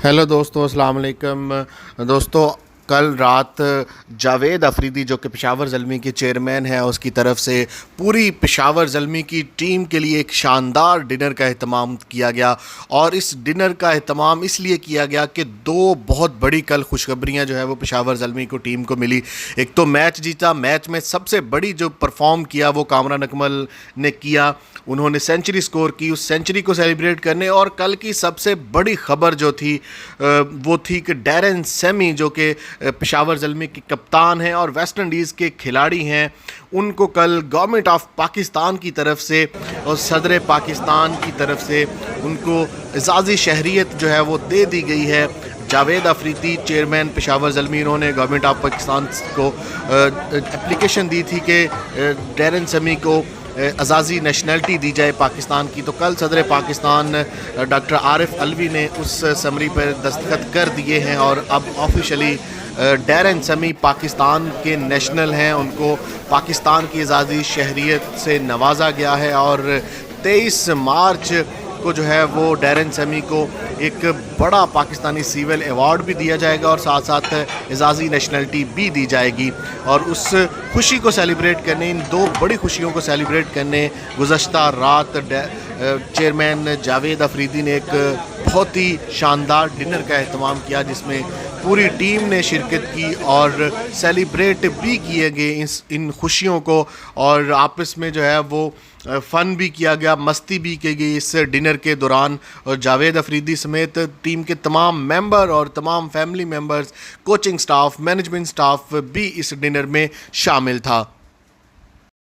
Hello दोस्तों, अस्सलाम वालेकुम। दोस्तों, कल रात जावेद अफरीदी जो कि पेशावर ज़ल्मी के चेयरमैन हैं, उसकी तरफ से पूरी पेशावर ज़ल्मी की टीम के लिए एक शानदार डिनर का अहतमाम किया गया। और इस डिनर का अहतमाम इसलिए किया गया कि दो बहुत बड़ी कल खुशखबरियाँ जो है वो पेशावर ज़ल्मी को टीम को मिली। एक तो मैच जीता, मैच में सबसे बड़ी जो परफॉर्म किया वो कामरान अकमल ने किया, उन्होंने सेंचुरी स्कोर की, उस सेंचुरी को सेलिब्रेट करने। और कल की सबसे बड़ी खबर जो थी वो थी कि डैरेन सेमी जो कि पेशावर ज़ल्मी के कप्तान हैं और वेस्ट इंडीज़ के खिलाड़ी हैं, उनको कल गवर्नमेंट ऑफ पाकिस्तान की तरफ से और सदर पाकिस्तान की तरफ से उनको एजाज़ी शहरियत जो है वो दे दी गई है। जावेद अफरीदी चेयरमैन पेशावर ज़ल्मी, इन्होंने गवर्नमेंट ऑफ पाकिस्तान को एप्लीकेशन दी थी कि डैरेन सेमी को अज़ाज़ी नेशनलिटी दी जाए पाकिस्तान की। तो कल सदर पाकिस्तान डॉक्टर आरिफ अलवी ने उस समरी पर दस्तखत कर दिए हैं और अब ऑफिशियली डैरेन सेमी पाकिस्तान के नेशनल हैं, उनको पाकिस्तान की आज़ादी शहरियत से नवाजा गया है। और 23 मार्च को जो है वो डैरेन सेमी को एक बड़ा पाकिस्तानी सिविल अवार्ड भी दिया जाएगा और साथ साथ एजाज़ी नेशनलिटी भी दी जाएगी। और उस खुशी को सेलिब्रेट करने, इन दो बड़ी खुशियों को सेलिब्रेट करने गुज़श्ता रात चेयरमैन जावेद अफरीदी ने एक बहुत ही शानदार डिनर का अहतमाम किया, जिसमें पूरी टीम ने शिरकत की और सेलिब्रेट भी किए गए इन खुशियों को। और आपस में जो है वो फ़न भी किया गया, मस्ती भी की गई इस डिनर के दौरान। और जावेद अफरीदी समेत टीम के तमाम मेंबर और तमाम family members, coaching staff, management staff भी इस डिनर में शामिल था।